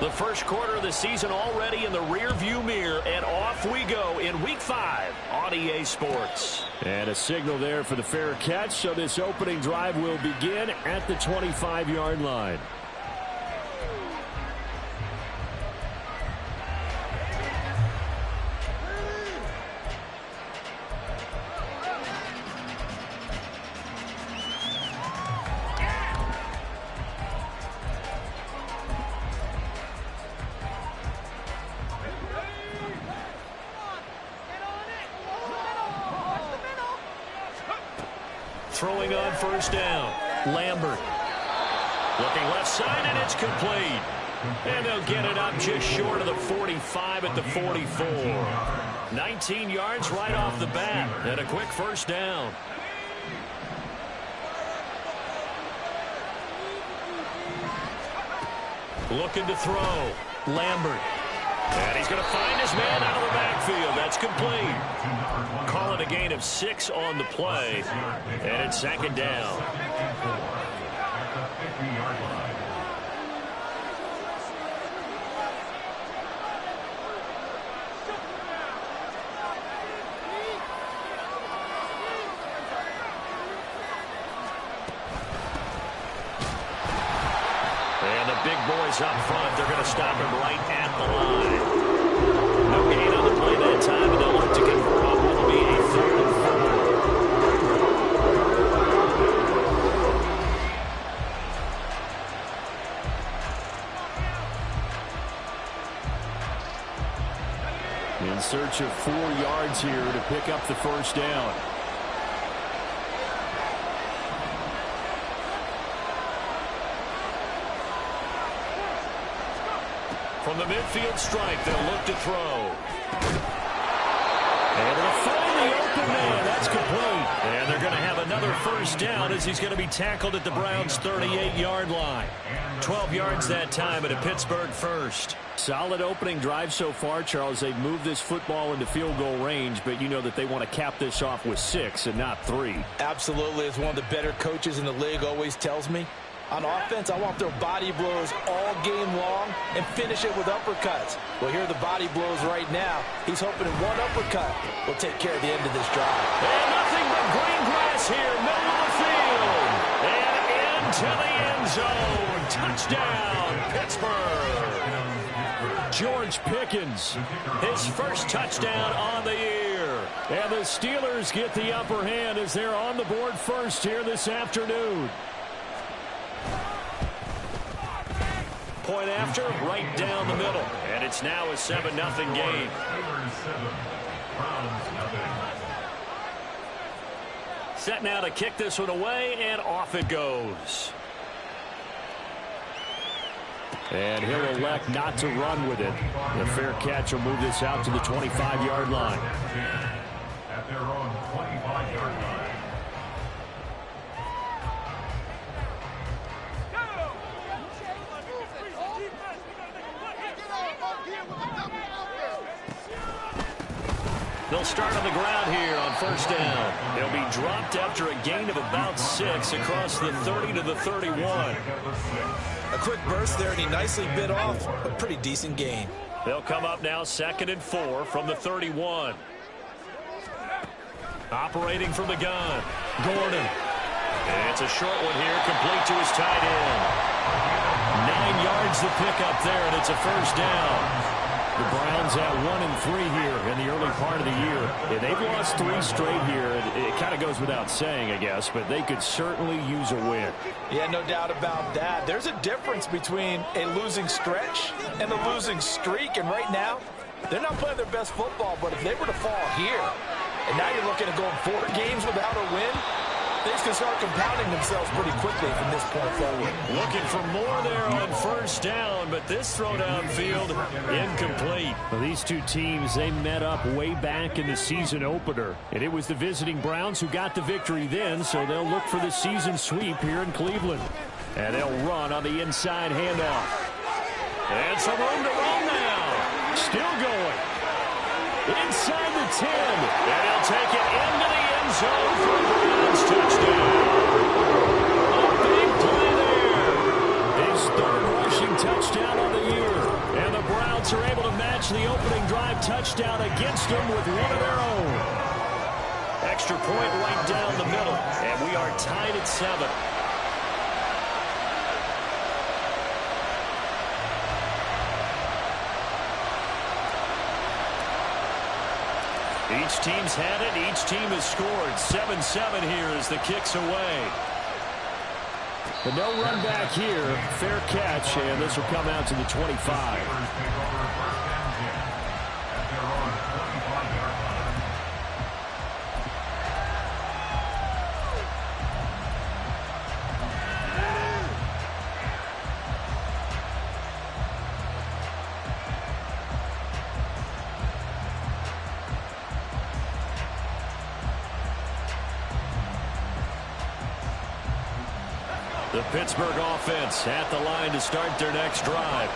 The first quarter of the season already in the rearview mirror, and off we go in Week 5 on EA Sports. And a signal there for the fair catch, so this opening drive will begin at the 25-yard line. Throwing on first down, Lambert. Looking left side, and it's complete. And they'll get it up just short of the 45 at the 44. 19 yards right off the bat, and a quick first down. Looking to throw, Lambert. And he's going to find his man out of the backfield. That's complete. Call it a gain of 6 on the play. And it's second down. And the big boys up front, they're going to stop him right at the line. No gain on the play that time, and they'll look to convert on what will be a 3rd and 4. In search of 4 yards here to pick up the first down. From the midfield stripe, they'll look to throw. And they'll find the open man. That's complete. And they're going to have another first down as he's going to be tackled at the Browns' 38-yard line. 12 yards that time at a Pittsburgh first. Solid opening drive so far, Charles. They've moved this football into field goal range, but you know that they want to cap this off with 6 and not 3. Absolutely. As one of the better coaches in the league always tells me, on offense, I want their body blows all game long and finish it with uppercuts. Well, here are the body blows right now. He's hoping one uppercut will take care of the end of this drive. And nothing but green grass here, middle of the field. And into the end zone. Touchdown, Pittsburgh. George Pickens, his first touchdown on the year. And the Steelers get the upper hand as they're on the board first here this afternoon. Point after, right down the middle. And it's now a 7-0 game. Set now to kick this one away, and off it goes. And he'll elect not to run with it. The fair catch will move this out to the 25-yard line. At their own 25-yard line. They'll start on the ground here on first down. They'll be dropped after a gain of about 6 across the 30 to the 31. A quick burst there, and he nicely bit off a pretty decent gain. They'll come up now 2nd and 4 from the 31. Operating from the gun, Gordon. And it's a short one here, complete to his tight end. 9 yards to pick up there, and it's a first down. The Browns at 1-3 here in the early part of the year. Yeah, they've lost 3 straight here. It kind of goes without saying, I guess, but they could certainly use a win. Yeah, no doubt about that. There's a difference between a losing stretch and a losing streak, and right now, they're not playing their best football, but if they were to fall here, and now you're looking at going 4 games without a win, things can start compounding themselves pretty quickly from this point forward. Looking for more there on first down, but this throw downfield incomplete. Well, these two teams, they met up way back in the season opener, and it was the visiting Browns who got the victory then, so they'll look for the season sweep here in Cleveland. And they'll run on the inside handoff. And some room to run now. Still going. Inside the 10. And he'll take it into the end zone for a Browns touchdown. A big play there. His 3rd rushing touchdown of the year. catch the opening drive touchdown against them with one of their own. Extra point right down the middle, and we are tied at 7. Each team's had it. Each team has scored. 7-7 here as the kick's away. But no run back here. Fair catch, and this will come out to the 25. The Pittsburgh offense at the line to start their next drive.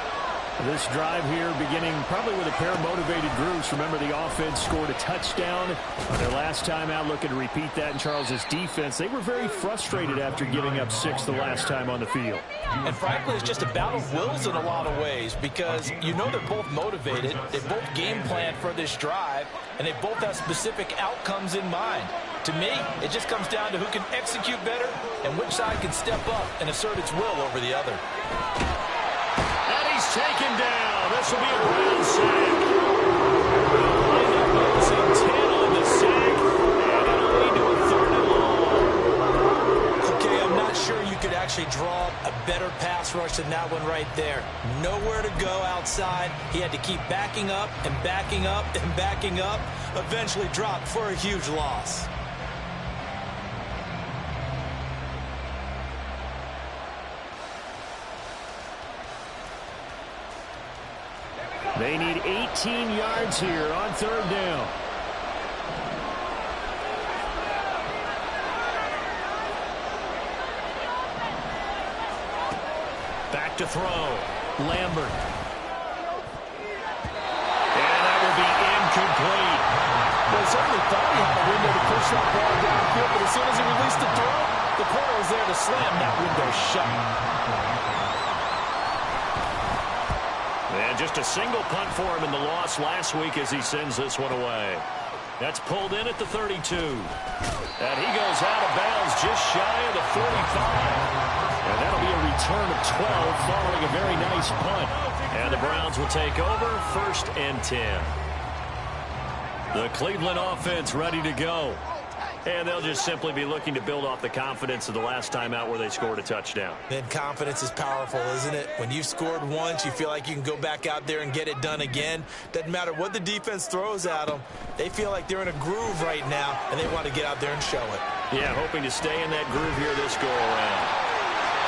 This drive here beginning probably with a pair of motivated groups. Remember, the offense scored a touchdown on their last time out, looking to repeat that in Charles's defense. They were very frustrated after giving up 6 the last time on the field. And frankly, it's just a battle of wills in a lot of ways because you know they're both motivated. They both game plan for this drive, and they both have specific outcomes in mind. To me, it just comes down to who can execute better and which side can step up and assert its will over the other. And he's taken down. This will be a ground sack. Line up noticing 10 on the sack, and it'll lead to a 3rd and long. Okay, I'm not sure you could actually draw a better pass rush than that one right there. Nowhere to go outside. He had to keep backing up and backing up and backing up. Eventually dropped for a huge loss. They need 18 yards here on 3rd down. Back to throw. Lambert. And that will be incomplete. Well, he certainly thought he had a window to push that ball downfield, but as soon as he released the throw, the corner was there to slam that window shut. And just a single punt for him in the loss last week as he sends this one away. That's pulled in at the 32. And he goes out of bounds just shy of the 45. And that'll be a return of 12 following a very nice punt. And the Browns will take over 1st and 10. The Cleveland offense ready to go. And they'll just simply be looking to build off the confidence of the last time out where they scored a touchdown. Then confidence is powerful, isn't it? When you've scored once, you feel like you can go back out there and get it done again. Doesn't matter what the defense throws at them. They feel like they're in a groove right now, and they want to get out there and show it. Yeah, hoping to stay in that groove here this go-around.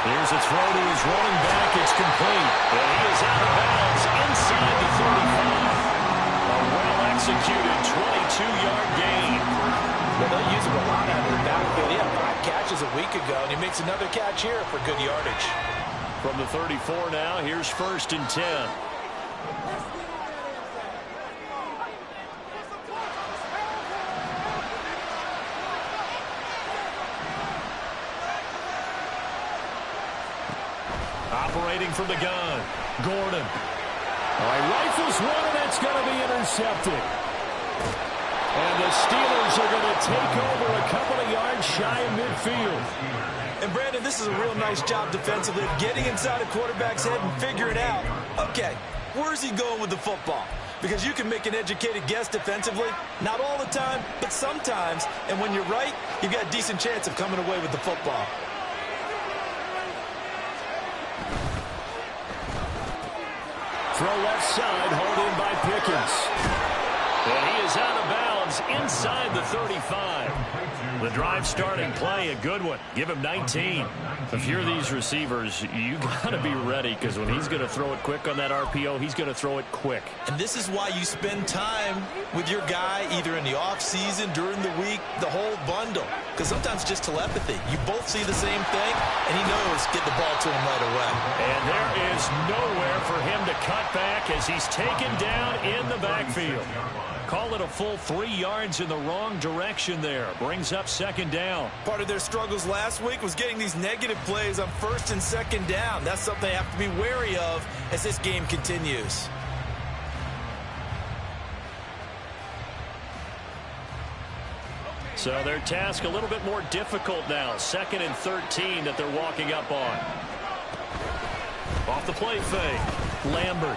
Here's a throw to his running back. It's complete. And he is out of bounds inside the 35. A well-executed 22-yard gain. Well, they'll use him a lot out of the backfield. He had 5 catches a week ago, and he makes another catch here for good yardage. From the 34 now, here's 1st and 10. Operating from the gun, Gordon. All right, rifles one, and it's going to be intercepted. And the Steelers are going to take over a couple of yards shy of midfield. And, Brandon, this is a real nice job defensively of getting inside a quarterback's head and figuring out, okay, where's he going with the football? Because you can make an educated guess defensively. Not all the time, but sometimes. And when you're right, you've got a decent chance of coming away with the football. Throw left side, hauled in by Pickens. And he is out of bounds inside the 35. The drive starting play, a good one. Give him 19. If you're these receivers, you got to be ready because when he's going to throw it quick on that RPO, he's going to throw it quick. And this is why you spend time with your guy either in the offseason, during the week, the whole bundle. Because sometimes just telepathy. You both see the same thing, and he knows get the ball to him right away. And there is nowhere for him to cut back as he's taken down in the backfield. Call it a full 3 yards in the wrong direction there. Brings up 2nd down. Part of their struggles last week was getting these negative plays on 1st and 2nd down. That's something they have to be wary of as this game continues. So their task a little bit more difficult now. 2nd and 13 that they're walking up on. Off the play fake. Lambert.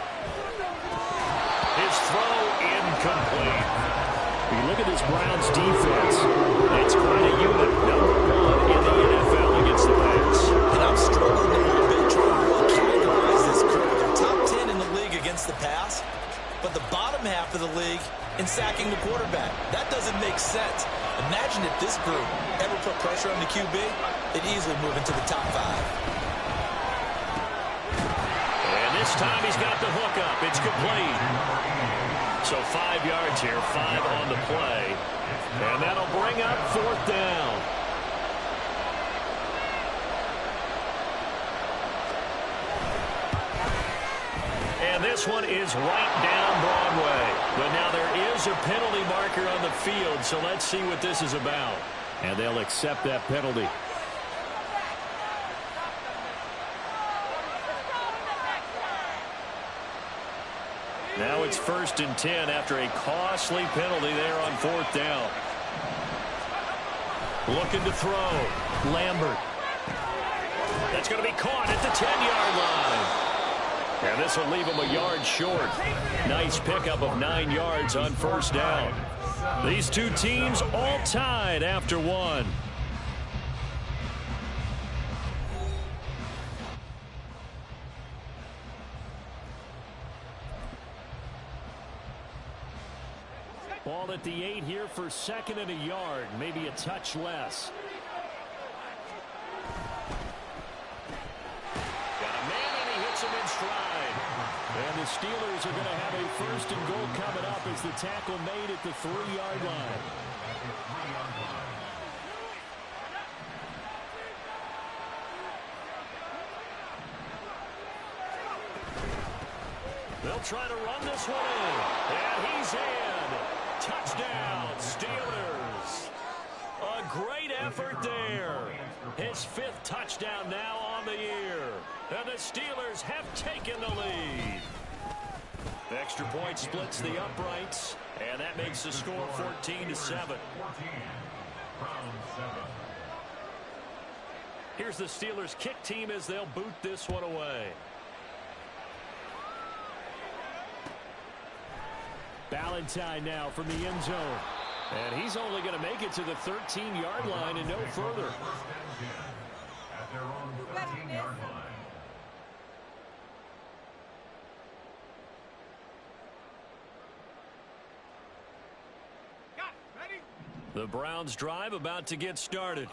His throw incomplete. When you look at this Browns defense, it's quite a unit. #1 in the NFL against the pass. And I'm struggling a little bit trying to really categorize this group. They're top 10 in the league against the pass, but the bottom half of the league in sacking the quarterback. That doesn't make sense. Imagine if this group ever put pressure on the QB, they'd easily move into the top 5. And this time he's got the hook up. It's complete. So 5 yards here, 5 on the play. And that'll bring up 4th down. And this one is right down Broadway. But now there is a penalty marker on the field, so let's see what this is about. And they'll accept that penalty. Now it's 1st and 10 after a costly penalty there on 4th down. Looking to throw. Lambert. That's going to be caught at the 10-yard line. And this will leave him a yard short. Nice pickup of 9 yards on 1st down. These two teams all tied after 1. Ball at the 8 here for 2nd and a yard. Maybe a touch less. Got a man and he hits him in stride. And the Steelers are going to have a 1st and goal coming up as the tackle made at the 3-yard line. They'll try to run this one in. And he's in. Touchdown, Steelers. A great effort there. His 5th touchdown now on the year. And the Steelers have taken the lead. The extra point splits the uprights. And that makes the score 14-7. Here's the Steelers kick team as they'll boot this one away. Valentine now from the end zone. And he's only going to make it to the 13-yard line and no further. At their own 13-yard line. The Browns drive about to get started.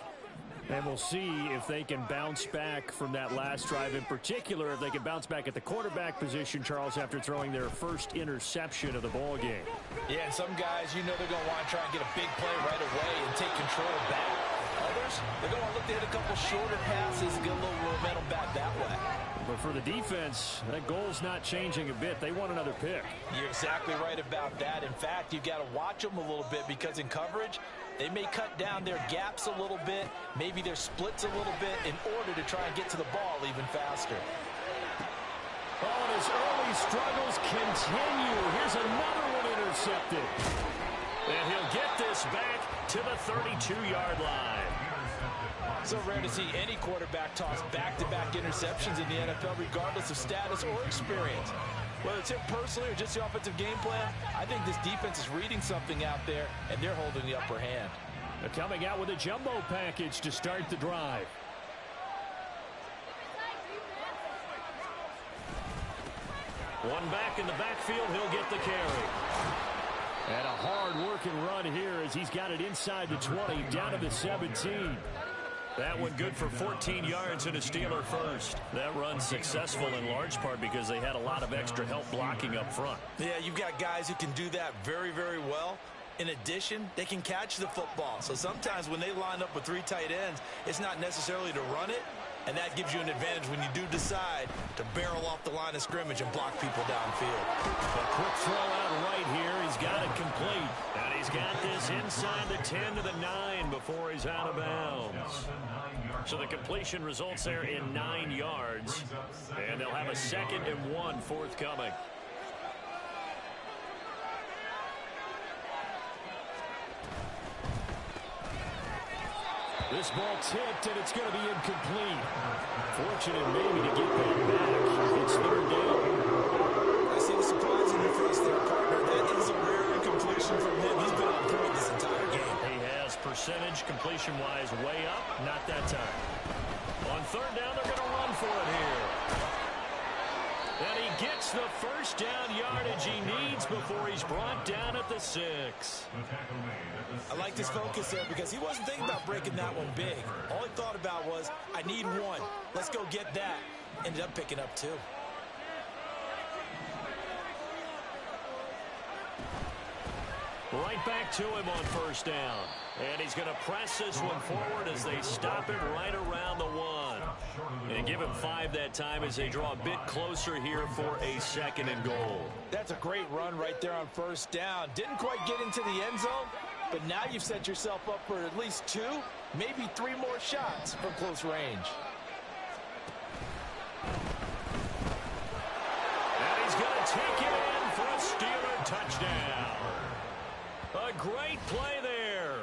And we'll see if they can bounce back from that last drive in particular, if they can bounce back at the quarterback position, Charles, after throwing their first interception of the ball game. Yeah, and some guys, you know they're going to want to try and get a big play right away and take control back. Others, they're going to look to hit a couple shorter passes and get a little momentum back that way. But for the defense, that goal's not changing a bit. They want another pick. You're exactly right about that. In fact, you've got to watch them a little bit because in coverage, they may cut down their gaps a little bit, maybe their splits a little bit in order to try and get to the ball even faster. Oh, and his early struggles continue. Here's another one intercepted. And he'll get this back to the 32-yard line. So rare to see any quarterback toss back-to-back interceptions in the NFL, regardless of status or experience. Whether it's him personally or just the offensive game plan, I think this defense is reading something out there, and they're holding the upper hand. They're coming out with a jumbo package to start the drive. One back in the backfield, he'll get the carry. And a hard-working run here as he's got it inside the 20, down to the 17. That one good for 14 yards and a Steeler first. That run successful in large part because they had a lot of extra help blocking up front. Yeah, you've got guys who can do that very, very well. In addition, they can catch the football. So sometimes when they line up with 3 tight ends, it's not necessarily to run it, and that gives you an advantage when you do decide to barrel off the line of scrimmage and block people downfield. A quick throw out right here. He's got it complete. And he's got this inside the 10 to the 9 before he's out of bounds. So the completion results there in 9 yards. And they'll have a 2nd and 1 forthcoming. This ball tipped, and it's going to be incomplete. Fortunate maybe to get that back. It's third down. I see the surprise in your face there, partner. That is a rare incompletion from him. He's been on point this entire game. He has percentage completion-wise way up. Not that time. On third down, they're going to run for it here. And he gets the first down yardage he needs before he's brought down at the 6. I like his focus there because he wasn't thinking about breaking that one big. All he thought about was, I need one. Let's go get that. Ended up picking up 2. Right back to him on first down. And he's going to press this one forward as they stop him right around the 1. And give him 5 that time as they draw a bit closer here for a 2nd and goal. That's a great run right there on first down. Didn't quite get into the end zone, but now you've set yourself up for at least 2, maybe 3 more shots from close range. And he's going to take it in for a Steeler touchdown. A great play there.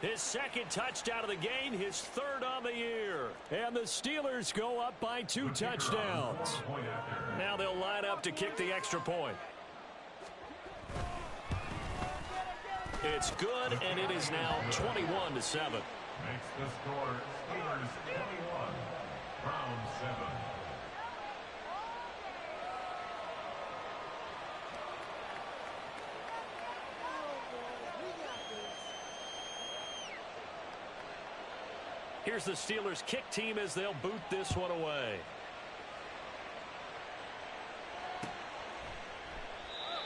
His 2nd touchdown of the game, his 3rd on the year. And the Steelers go up by 2 touchdowns. Now they'll line up to kick the extra point. It's good, and it is now 21-7. Makes the score Steelers 21, Browns 7. Here's the Steelers kick team as they'll boot this one away.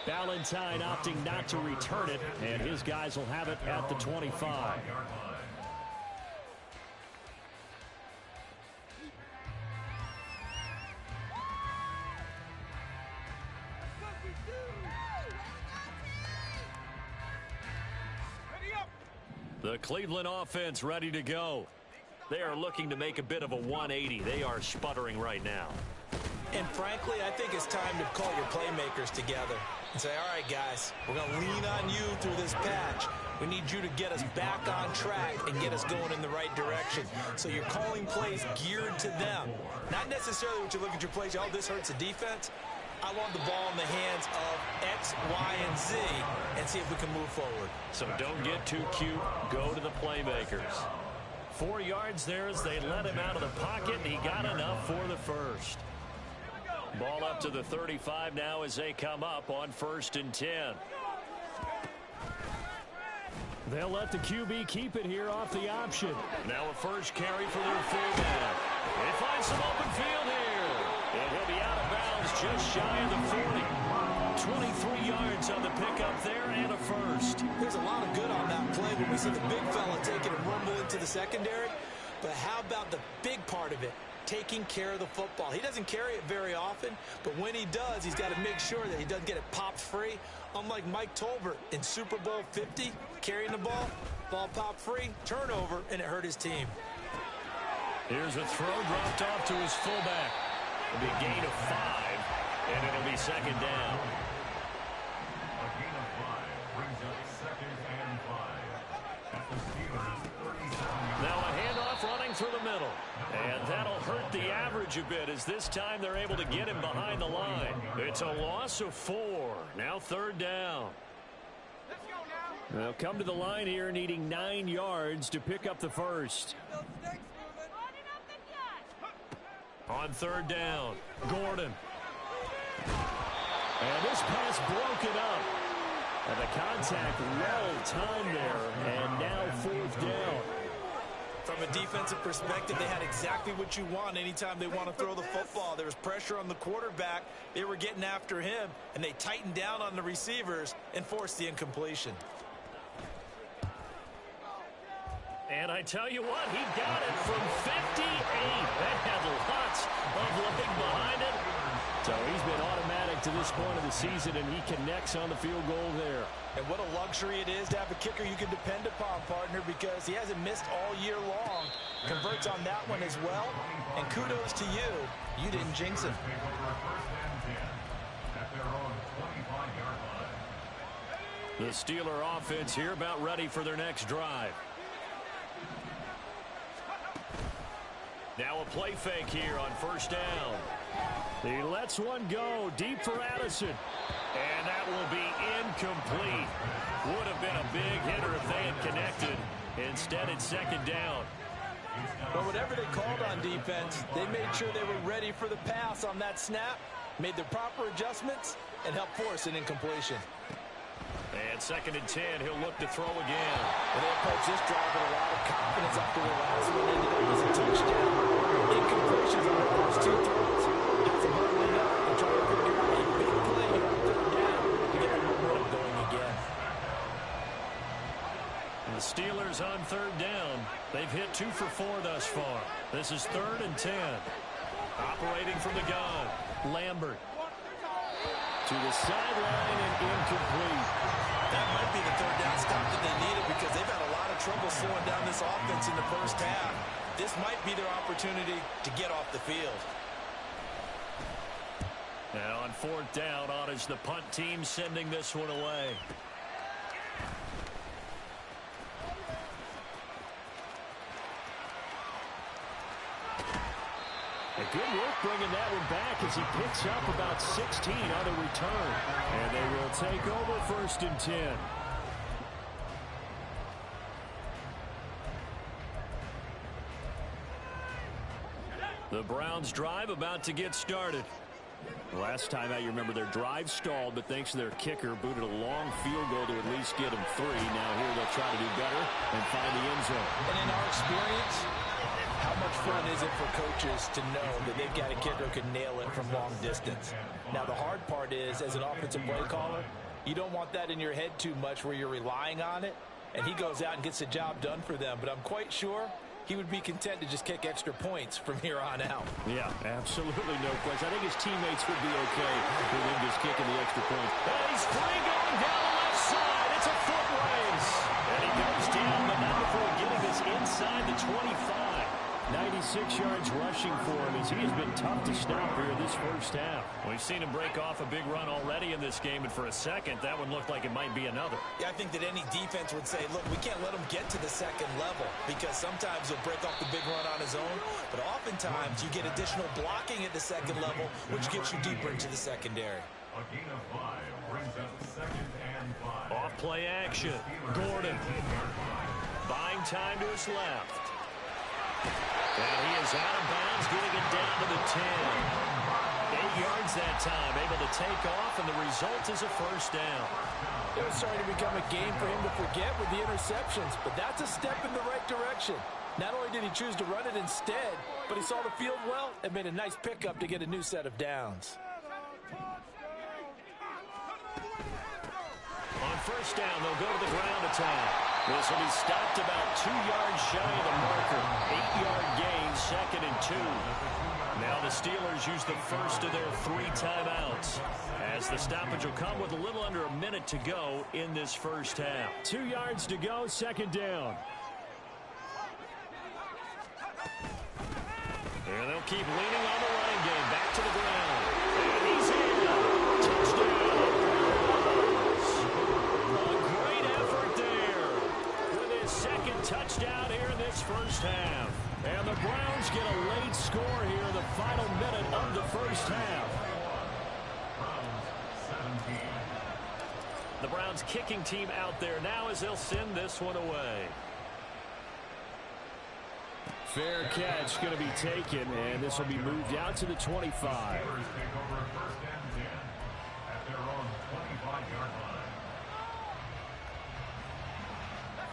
Valentine opting not to return it, and his guys will have it at the 25. The Cleveland offense ready to go. They are looking to make a bit of a 180. They are sputtering right now. And frankly, I think it's time to call your playmakers together and say, all right, guys, we're going to lean on you through this patch. We need you to get us back on track and get us going in the right direction. So you're calling plays geared to them. Not necessarily what you look at your plays, oh, this hurts the defense. I want the ball in the hands of X, Y, and Z and see if we can move forward. So don't get too cute. Go to the playmakers. 4 yards there as they let him out of the pocket, and he got enough for the first. Ball up to the 35 now as they come up on 1st and 10. They'll let the QB keep it here off the option. Now a first carry for their fullback. They find some open field here. And he'll be out of bounds just shy of the 40. 23 yards on the pickup there and a first. There's a lot of good on that play when we see the big fella take it and rumble into the secondary. But how about the big part of it? Taking care of the football. He doesn't carry it very often, but when he does, he's got to make sure that he doesn't get it popped free. Unlike Mike Tolbert in Super Bowl 50, carrying the ball popped free, turnover, and it hurt his team. Here's a throw dropped off to his fullback. It'll be a gain of 5, and it'll be 2nd down. A gain of 5 brings up 2nd and 5 at the Steelers 37. Now a handoff running through the middle. And that'll hurt the average a bit as this time they're able to get him behind the line. It's a loss of 4. Now 3rd down. They'll come to the line here needing 9 yards to pick up the first. On 3rd down, Gordon. And this pass broke it up. And the contact well timed there. And now 4th down. From a defensive perspective, they had exactly what you want anytime they want to throw the football. There was pressure on the quarterback. They were getting after him, and they tightened down on the receivers and forced the incompletion. And I tell you what, he got it from 58. That had lots of looking behind it. So he's been automatic to this point of the season, and he connects on the field goal there. And what a luxury it is to have a kicker you can depend upon, partner, because he hasn't missed all year long. Converts on that one as well. And kudos to you. You didn't jinx him. The Steeler offense here about ready for their next drive. Now a play fake here on first down. He lets one go deep for Addison. And that will be incomplete. Would have been a big hitter if they had connected. Instead, it's second down. But whatever they called on defense, they made sure they were ready for the pass on that snap, made the proper adjustments, and helped force an incompletion. And second and 10, he'll look to throw again. And they approach this drive with a lot of confidence after the last one ended up as a touchdown. Incompletions on the first two throws. Has them huddling up and trying to figure out a big play here on third down to get the momentum going again. And the Steelers on third down. They've hit 2 for 4 thus far. This is third and 10. Operating from the gun, Lambert. To the sideline and incomplete. That might be the third down stop that they needed because they've had a lot of trouble slowing down this offense in the first half. This might be their opportunity to get off the field. Now on fourth down, on is the punt team sending this one away. Good work bringing that one back as he picks up about 16 on the return. And they will take over first and 10. The Browns drive about to get started. Last time out, you remember their drive stalled, but thanks to their kicker, booted a long field goal to at least get them 3. Now here they'll try to do better and find the end zone. And in our experience, how much fun is it for coaches to know that they've got a kicker who can nail it from long distance? Now, the hard part is, as an offensive play caller, you don't want that in your head too much where you're relying on it, and he goes out and gets the job done for them. But I'm quite sure he would be content to just kick extra points from here on out. Yeah, absolutely no question. I think his teammates would be okay with him just kicking the extra points. And he's free going down the left side. It's a foot race. And he goes down, but not before getting this inside the 25. 96 yards rushing for him as he has been tough to stop here this first half. We've seen him break off a big run already in this game, and for a second, that one looked like it might be another. Yeah, I think that any defense would say, look, we can't let him get to the second level because sometimes he'll break off the big run on his own, but oftentimes you get additional blocking at the second level, which gets you deeper into the secondary. A gain of 5 brings up second and 5. Off play action. Gordon buying time to his left. And he is out of bounds, getting it down to the 10. 8 yards that time, able to take off, and the result is a first down. It was starting to become a game for him to forget with the interceptions, but that's a step in the right direction. Not only did he choose to run it instead, but he saw the field well and made a nice pickup to get a new set of downs. On first down, they'll go to the ground attack. This will be stopped about 2 yards shy of the marker. 8-yard gain, second and 2. Now the Steelers use the first of their 3 timeouts, as the stoppage will come with a little under a minute to go in this first half. 2 yards to go, second down. And they'll keep leaning on the running game. Back to the ground. And he's in. Touchdown. A great effort there with his second touchdown here in this first half. And the Browns get a late score here in the final minute of the first half. The Browns kicking team out there now as they'll send this one away. Fair catch going to be taken, and this will be moved out to the 25.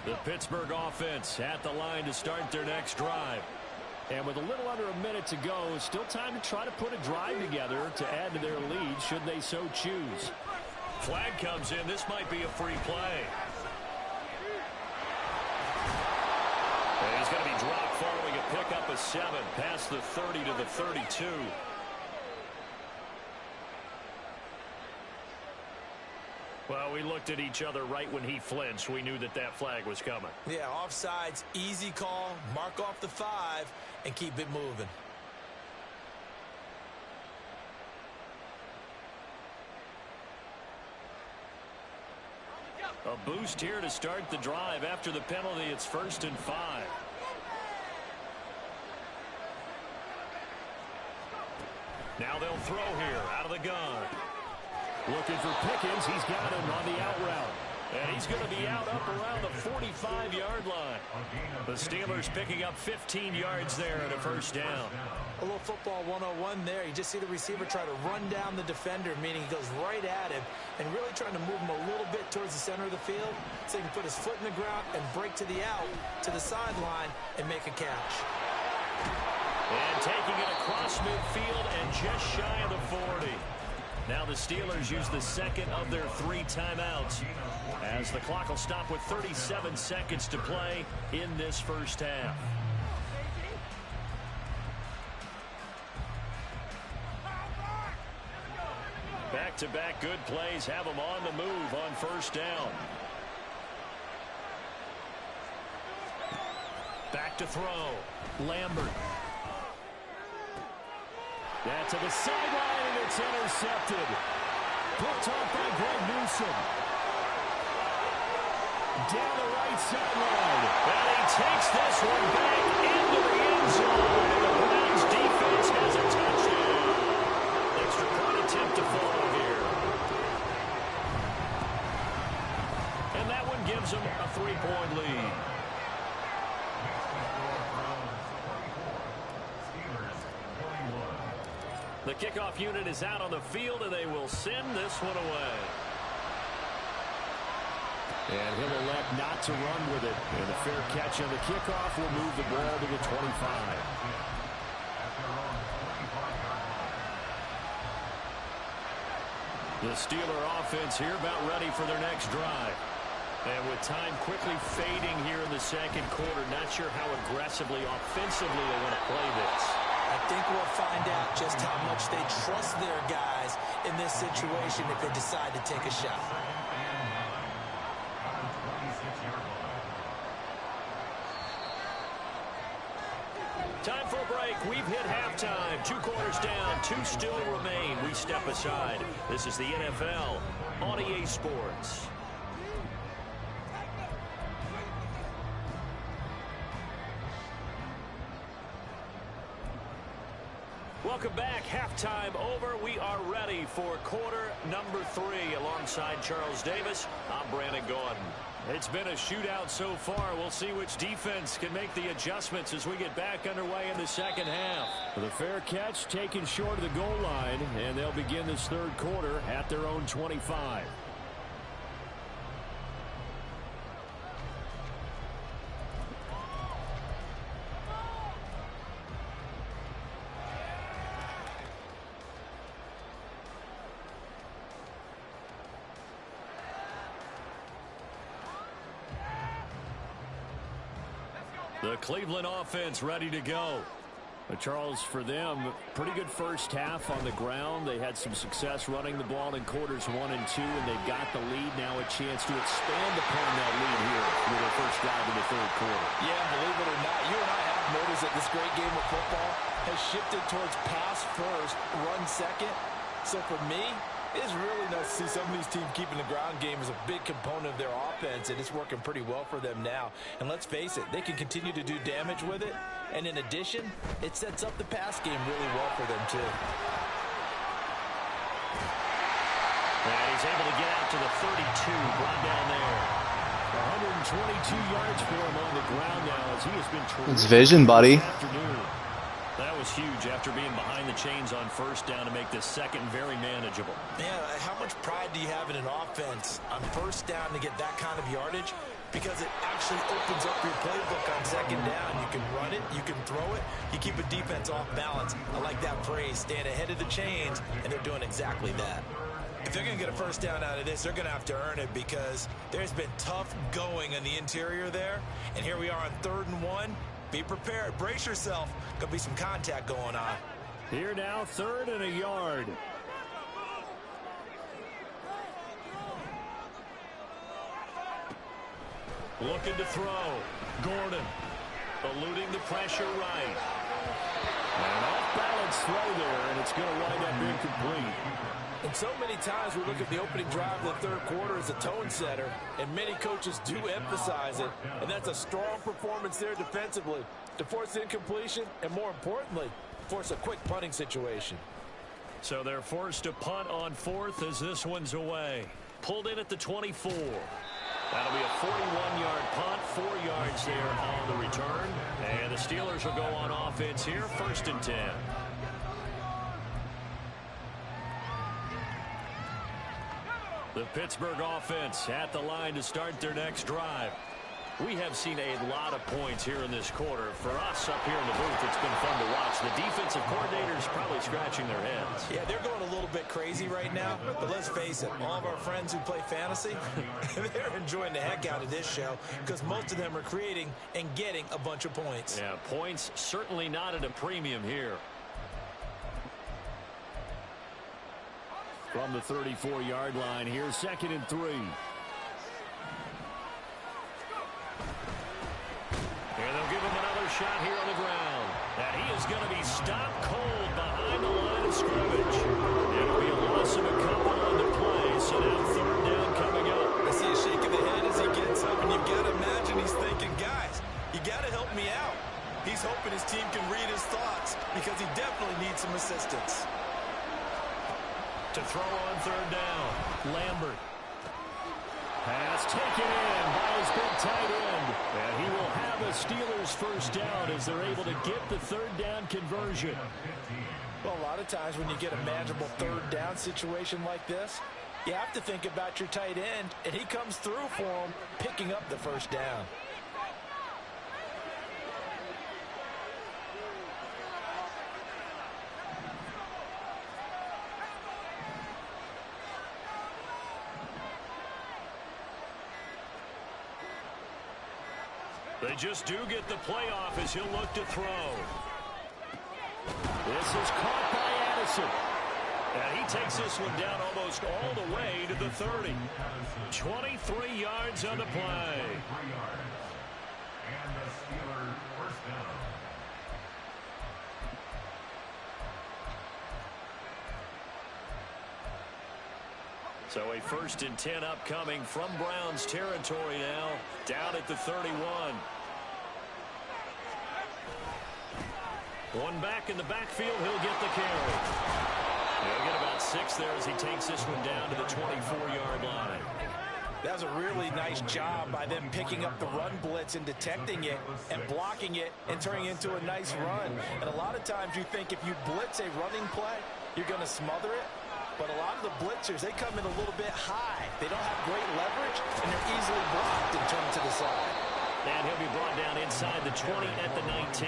The Pittsburgh offense at the line to start their next drive. And with a little under a minute to go, still time to try to put a drive together to add to their lead should they so choose. Flag comes in. This might be a free play. And he's going to be dropped following a pickup of 7 past the 30 to the 32. Well, we looked at each other right when he flinched. We knew that that flag was coming. Yeah, offsides, easy call, mark off the 5, and keep it moving. A boost here to start the drive. After the penalty, it's 1st and 5. Now they'll throw here out of the gun. Looking for Pickens. He's got him on the out route. And he's going to be out up around the 45-yard line. The Steelers picking up 15 yards there at a first down. A little football 101 there. You just see the receiver try to run down the defender, meaning he goes right at him and really trying to move him a little bit towards the center of the field so he can put his foot in the ground and break to the out, to the sideline, and make a catch. And taking it across midfield and just shy of the 40. Now the Steelers use the second of their 3 timeouts as the clock will stop with 37 seconds to play in this first half. Back-to-back good plays have them on the move on first down. Back to throw. Lambert. That's to the sideline, and it's intercepted. Picked off by Greg Newsome. Down the right sideline. And he takes this one back into the end zone. And the Browns defense has a touchdown. Extra point attempt to follow here. And that one gives them a 3-point lead. The kickoff unit is out on the field, and they will send this one away. And he'll elect not to run with it. And the fair catch on the kickoff will move the ball to the 25. The Steeler offense here about ready for their next drive. And with time quickly fading here in the second quarter, not sure how aggressively, offensively they want to play this. I think we'll find out just how much they trust their guys in this situation if they decide to take a shot. Time for a break. We've hit halftime. 2 quarters down. 2 still remain. We step aside. This is the NFL on EA Sports. Welcome back. Halftime over. We are ready for quarter number 3 alongside Charles Davis. I'm Brandon Gordon. It's been a shootout so far. We'll see which defense can make the adjustments as we get back underway in the second half. The fair catch taken short of the goal line, and they'll begin this third quarter at their own 25. The Cleveland offense ready to go. Charles, for them, pretty good first half on the ground. They had some success running the ball in quarters 1 and 2, and they've got the lead now, a chance to expand upon that lead here with their first drive in the third quarter. Yeah, believe it or not, you and I have noticed that this great game of football has shifted towards pass first, run second. So for me, it's really nice to see some of these teams keeping the ground game as a big component of their offense, and it's working pretty well for them now. And let's face it, they can continue to do damage with it. And in addition, it sets up the pass game really well for them, too. And he's able to get out to the 32, brought down there. 122 yards for him on the ground now as he has been terrific. It's vision, buddy. That was huge after being behind the chains on first down to make this second very manageable. Man, how much pride do you have in an offense on first down to get that kind of yardage? Because it actually opens up your playbook on second down. You can run it, you can throw it, you keep a defense off balance. I like that phrase, staying ahead of the chains, and they're doing exactly that. If they're going to get a first down out of this, they're going to have to earn it because there's been tough going in the interior there. And here we are on 3rd and 1. Be prepared. Brace yourself. Going to be some contact going on. Here now, 3rd and a yard. Looking to throw. Gordon eluding the pressure right. An off-balance throw there, and it's going to wind up incomplete. And so many times we look at the opening drive of the third quarter as a tone setter, and many coaches do emphasize it, and that's a strong performance there defensively to force incompletion and, more importantly, force a quick punting situation. So they're forced to punt on fourth as this one's away. Pulled in at the 24. That'll be a 41-yard punt, 4 yards there on the return. And the Steelers will go on offense here, 1st and 10. The Pittsburgh offense at the line to start their next drive. We have seen a lot of points here in this quarter. For us up here in the booth, it's been fun to watch. The defensive coordinators probably scratching their heads. Yeah, they're going a little bit crazy right now. But let's face it, all of our friends who play fantasy, they're enjoying the heck out of this show because most of them are creating and getting a bunch of points. Yeah, points certainly not at a premium here. From the 34-yard line here, 2nd and 3. And they'll give him another shot here on the ground. And he is going to be stopped cold behind the line of scrimmage. It'll be a loss of a couple on the play, so now 3rd down coming up. I see a shake of the head as he gets up, and you've got to imagine he's thinking, guys, you got to help me out. He's hoping his team can read his thoughts because he definitely needs some assistance. To throw on 3rd down, Lambert. Pass taken in by his big tight end. And he will have a Steelers 1st down as they're able to get the 3rd down conversion. Well, a lot of times when you get a manageable 3rd down situation like this, you have to think about your tight end, and he comes through for him, picking up the 1st down. They just do get the playoff as he'll look to throw. This is caught by Addison. And he takes this one down almost all the way to the 30. 23 yards on the play. And the Steelers 1st down. So a 1st and 10 upcoming from Browns territory now, down at the 31. One back in the backfield, he'll get the carry. He'll get about 6 there as he takes this one down to the 24-yard line. That was a really nice job by them picking up the run blitz and detecting it and blocking it and turning it into a nice run. And a lot of times you think if you blitz a running play, you're going to smother it. But a lot of the blitzers, they come in a little bit high. They don't have great leverage, and they're easily blocked and turned to the side. And he'll be brought down inside the 20 at the 19.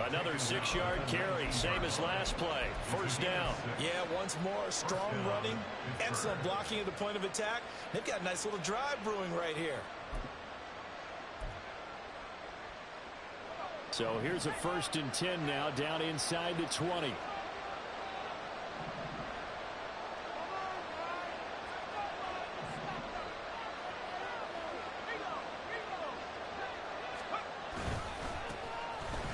Another 6-yard carry, same as last play. 1st down. Yeah, once more, strong running, excellent blocking at the point of attack. They've got a nice little drive brewing right here. So here's a 1st and 10 now, down inside the 20.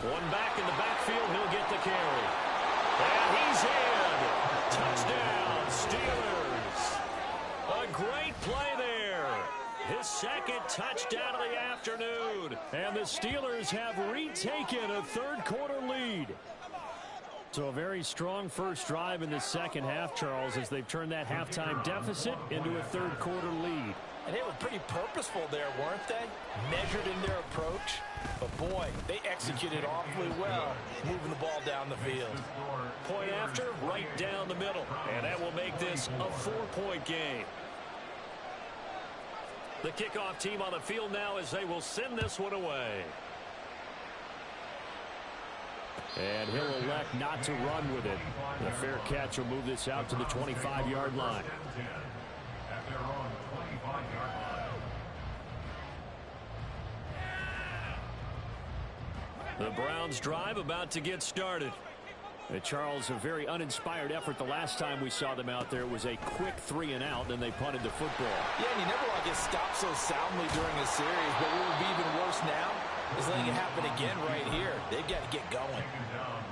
One back in the backfield, he'll get the carry. And he's in. Touchdown, Steelers. A great play there. His 2nd touchdown of the afternoon. And the Steelers have retaken a 3rd quarter lead. So a very strong first drive in the second half, Charles, as they've turned that halftime deficit into a 3rd quarter lead. And they were pretty purposeful there, weren't they? Measured in their approach. But, boy, they executed awfully well, moving the ball down the field. Point after, right down the middle. And that will make this a 4-point game. The kickoff team on the field now as they will send this one away. And he'll elect not to run with it. The fair catch will move this out to the 25-yard line. At their own 25-yard line. The Browns drive about to get started. Charles, a very uninspired effort the last time we saw them out there. It was a quick 3-and-out, then they punted the football. Yeah, and you never want to get stopped so soundly during a series, but what would be even worse now is letting it happen again right here. They've got to get going.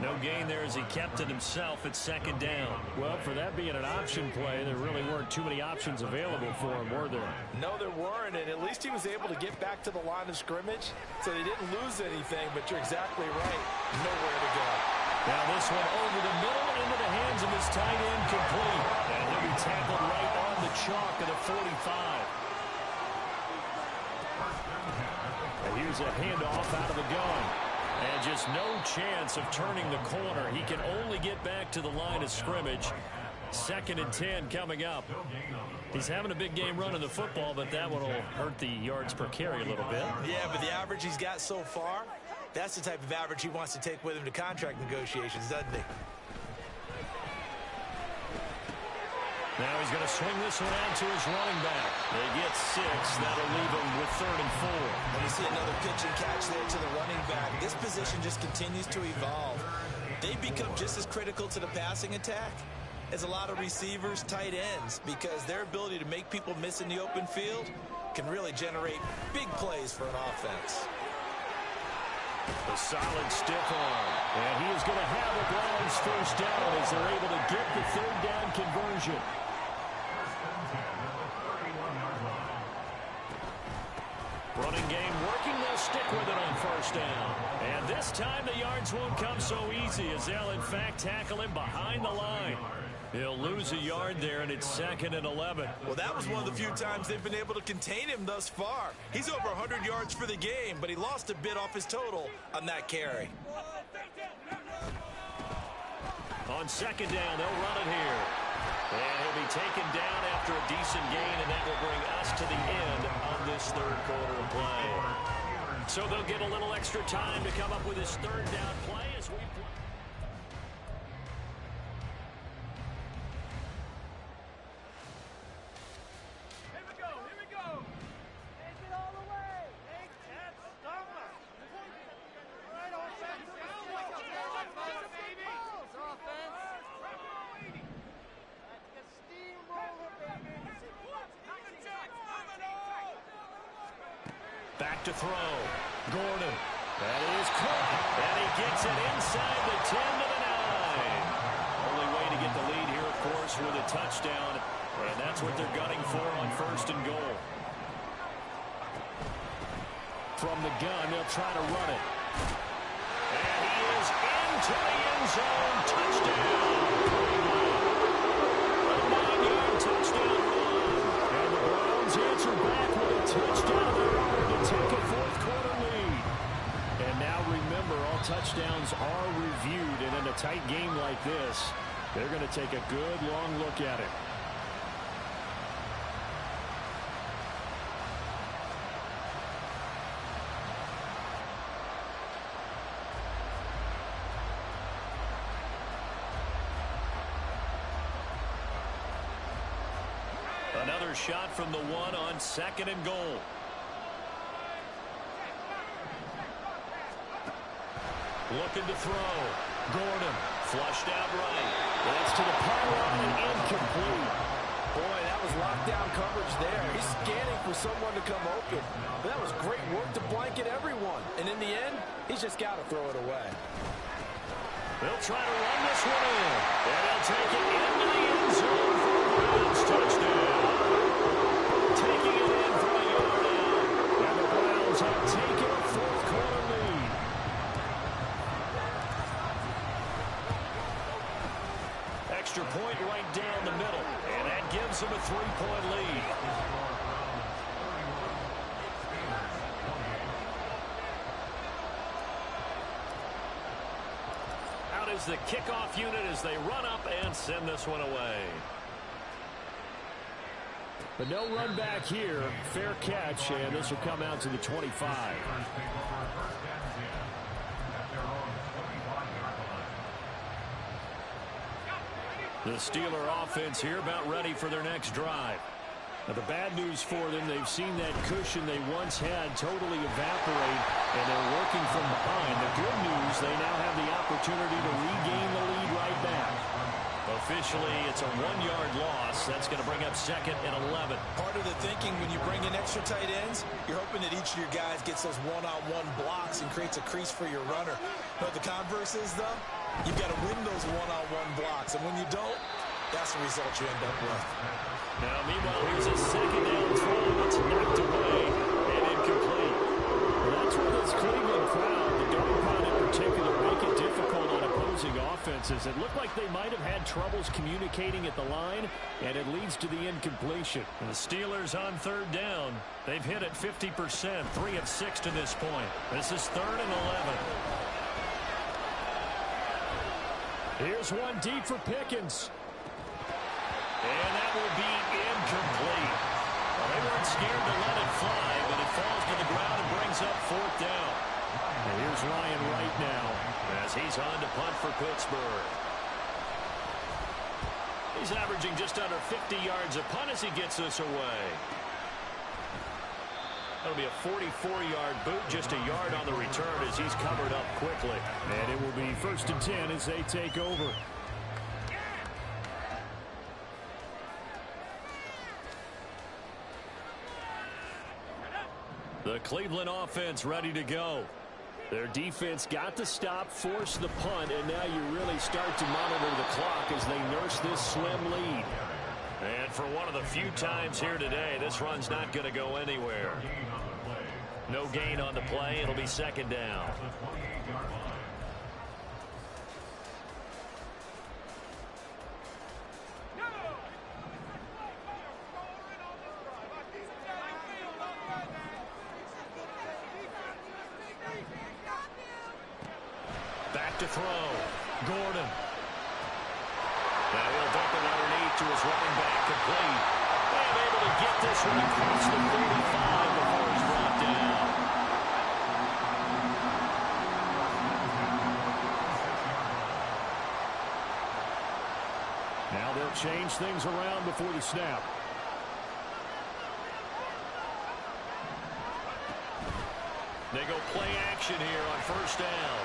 No gain there as he kept it himself at 2nd down. Well, for that being an option play, there really weren't too many options available for him, were there? No, there weren't, and at least he was able to get back to the line of scrimmage, so they didn't lose anything, but you're exactly right. Nowhere to go. Now this one over the middle into the hands throws him his tight end complete. And he'll be tackled right on the chalk of the 45. And here's a handoff out of the gun. And just no chance of turning the corner. He can only get back to the line of scrimmage. 2nd and 10 coming up. He's having a big game running the football, but that one will hurt the yards per carry a little bit. Yeah, but the average he's got so far, that's the type of average he wants to take with him to contract negotiations, doesn't he? Now he's going to swing this one out to his running back. They get 6. That'll leave him with 3rd and 4. And you see another pitch and catch there to the running back. This position just continues to evolve. They become just as critical to the passing attack as a lot of receivers, tight ends, because their ability to make people miss in the open field can really generate big plays for an offense. A solid stiff arm. And he is going to have a Browns first down as they're able to get the 3rd down conversion. Running game working. They'll stick with it on first down. And this time the yards won't come so easy as they'll, in fact, tackle him behind the line. He'll lose a yard there, and it's 2nd and 11. Well, that was one of the few times they've been able to contain him thus far. He's over 100 yards for the game, but he lost a bit off his total on that carry. On 2nd down, they'll run it here. And he'll be taken down after a decent gain, and that will bring us to the end of this 3rd quarter of play. So they'll get a little extra time to come up with his 3rd down play as we play. Back to throw. Gordon. That is caught. And he gets it inside the 10 to the 9. Only way to get the lead here, of course, with a touchdown. And that's what they're gunning for on 1st and goal. From the gun, they'll try to run it. And he is into the end zone. Touchdown. A 9-yard touchdown run. And the Browns answer back with a touchdown to take a 4th quarter lead. And now remember, all touchdowns are reviewed, and in a tight game like this, they're going to take a good long look at it. Another shot from the 1 on 2nd and goal. Looking to throw. Gordon flushed out right. That's to the pylon and incomplete. Boy, that was lockdown coverage there. He's scanning for someone to come open. That was great work to blanket everyone. And in the end, he's just got to throw it away. They'll try to run this one in. And they'll take it into the end zone for a Browns touchdown. Taking it in for a yard out. And the Browns have taken a 4th quarter lead. Extra point right down the middle. And that gives them a 3-point lead. Out is the kickoff unit as they run up and send this one away. But no run back here. Fair catch, and this will come out to the 25. The Steeler offense here about ready for their next drive. Now, the bad news for them, they've seen that cushion they once had totally evaporate, and they're working from behind. The good news, they now have the opportunity to regain the lead right back. Officially, it's a 1-yard loss. That's going to bring up 2nd and 11. Part of the thinking when you bring in extra tight ends, you're hoping that each of your guys gets those one-on-one blocks and creates a crease for your runner. But the converse is, though, you've got to win those one-on-one blocks. And when you don't, that's the result you end up with. Now, meanwhile, here's a 2nd down throw that's knocked away and incomplete. Well, that's where this Cleveland crowd, the Dome crowd in particular, make it difficult on opposing opposing offenses. It looked like they might have had troubles communicating at the line, and it leads to the incompletion. And the Steelers on third down. They've hit it 50%, 3 of 6 to this point. This is 3rd and 11. Here's one deep for Pickens. And that will be incomplete. Well, they weren't scared to let it fly, but it falls to the ground and brings up 4th down. And here's Ryan right now as he's on to punt for Pittsburgh. He's averaging just under 50 yards a punt as he gets this away. That'll be a 44-yard boot, just a yard on the return as he's covered up quickly. And it will be 1st and 10 as they take over. The Cleveland offense ready to go. Their defense got the stop, forced the punt, and now you really start to monitor the clock as they nurse this slim lead. And for one of the few times here today, this run's not going to go anywhere. No gain on the play. It'll be 2nd down. Back to throw. Gordon. Now he'll dump it underneath to his running back, complete. And able to get this one across the 45 before he's brought down. Now they'll change things around before the snap. They go play action here on 1st down.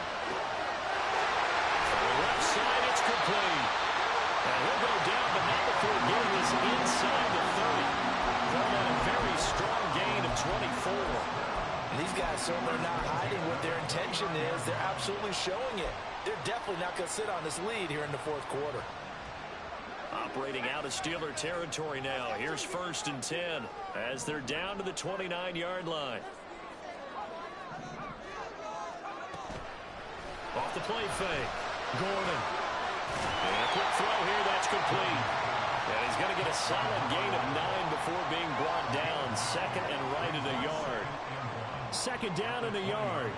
On the left side, it's complete. And he'll go down, but not before getting this inside the 30. Call that a very strong gain of 24. And these guys certainly are not hiding what their intention is. They're absolutely showing it. They're definitely not going to sit on this lead here in the 4th quarter. Operating out of Steeler territory now. Here's 1st and 10 as they're down to the 29-yard line. Off the play fake. Gordon. And a quick throw here. That's complete. And he's going to get a solid gain of 9 before being brought down. 2nd and right at a yard. 2nd down and a yard.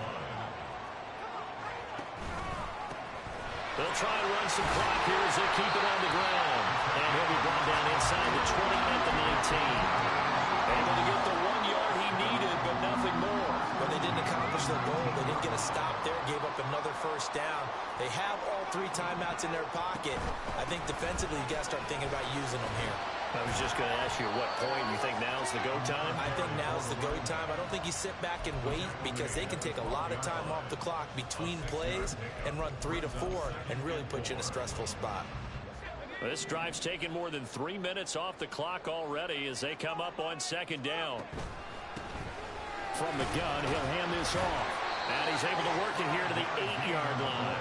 They'll try and run some clock here as they keep it on the ground. And he'll be brought down inside the 20 at the 19. Able to get the 1 yard he needed, but nothing more. But they didn't accomplish their goal. They didn't get a stop there. Gave up another 1st down. They have all 3 timeouts in their pocket. I think defensively you got to start thinking about using them here. I was just going to ask you at what point you think now's the go time? I think now's the go time. I don't think you sit back and wait because they can take a lot of time off the clock between plays and run 3 to 4 and really put you in a stressful spot. This drive's taken more than 3 minutes off the clock already as they come up on 2nd down. From the gun, he'll hand this off. And he's able to work it here to the 8-yard line.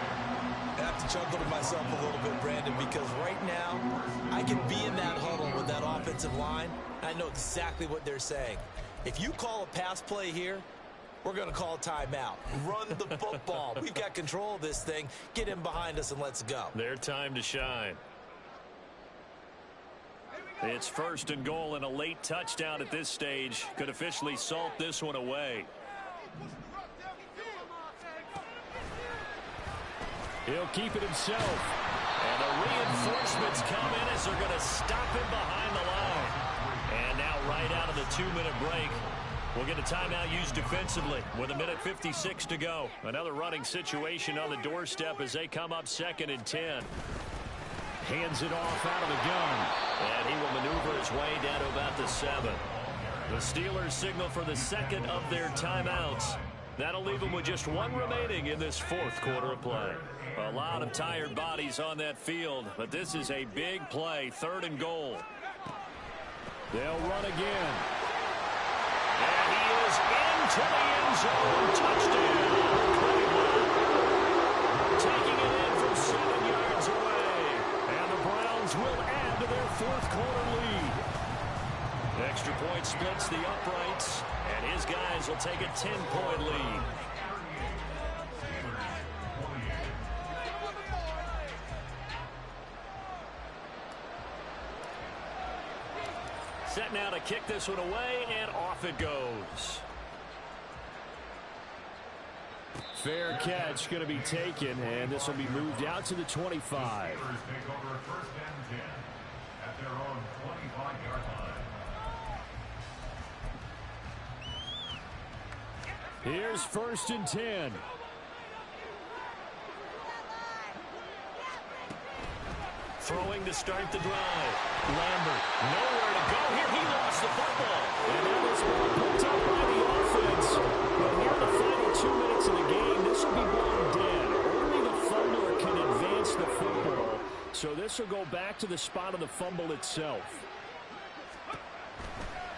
I have to chuckle to myself a little bit, Brandon, because right now I can be in that huddle with that offensive line. I know exactly what they're saying. If you call a pass play here, we're going to call a timeout. Run the football. We've got control of this thing. Get in behind us and let's go. Their time to shine. It's 1st and goal, and a late touchdown at this stage could officially salt this one away. He'll keep it himself. And the reinforcements come in as they're going to stop him behind the line. And now right out of the 2-minute break, we'll get a timeout used defensively with 1:56 to go. Another running situation on the doorstep as they come up 2nd and 10. Hands it off out of the gun. And he will maneuver his way down to about the 7. The Steelers signal for the 2nd of their timeouts. That'll leave them with just 1 remaining in this 4th quarter of play. A lot of tired bodies on that field, but this is a big play, 3rd and goal. They'll run again. And he is into the end zone. Touchdown. Taking it in from 7 yards away. And the Browns will add to their 4th quarter lead. Extra point splits the uprights, and his guys will take a 10-point lead. Set now to kick this one away, and off it goes. Fair catch going to be taken, and this will be moved out to the 25. Steelers take over 1st and 10 at their own 25-yard line. Here's 1st and 10. Throwing to start the drive. Lambert, nowhere to go here. He lost the football. And now this ball picked up by the offense. But here in the final 2 minutes of the game, this will be blown dead. Only the fumbler can advance the football. So this will go back to the spot of the fumble itself.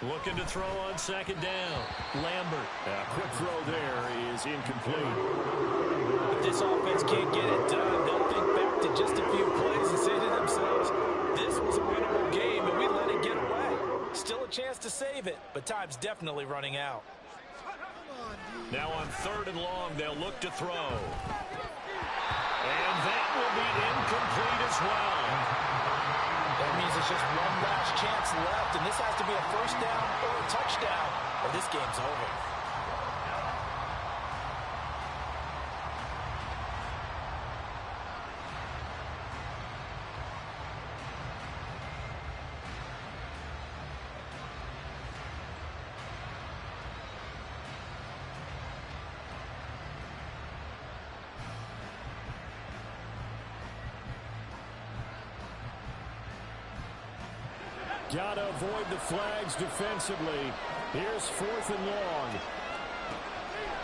Looking to throw on 2nd down. Lambert. A quick throw there is incomplete. If this offense can't get it done, they'll think back to just a few plays and say to themselves, this was a winnable game and we let it get away. Still a chance to save it, but time's definitely running out. Now on 3rd and long, they'll look to throw. And that will be incomplete as well. That means it's just one last chance left, and this has to be a 1st down or a touchdown, or this game's over. Got to avoid the flags defensively. Here's 4th and long.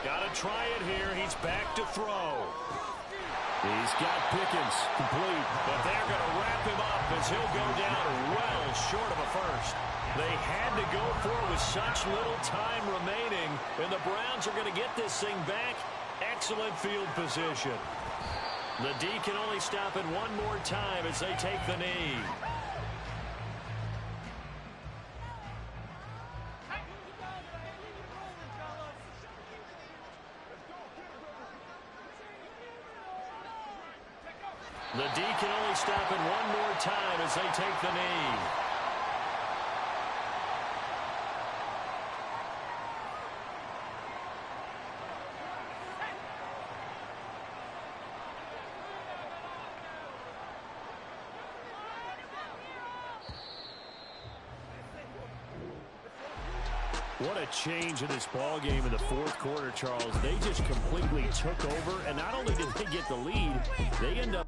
Got to try it here. He's back to throw. He's got Pickens complete. But they're going to wrap him up as he'll go down well short of a 1st. They had to go for it with such little time remaining, and the Browns are going to get this thing back. Excellent field position. The D can only stop it one more time as they take the knee. The D can only stop it one more time as they take the knee. What a change in this ball game in the 4th quarter, Charles. They just completely took over, and not only did they get the lead, they end up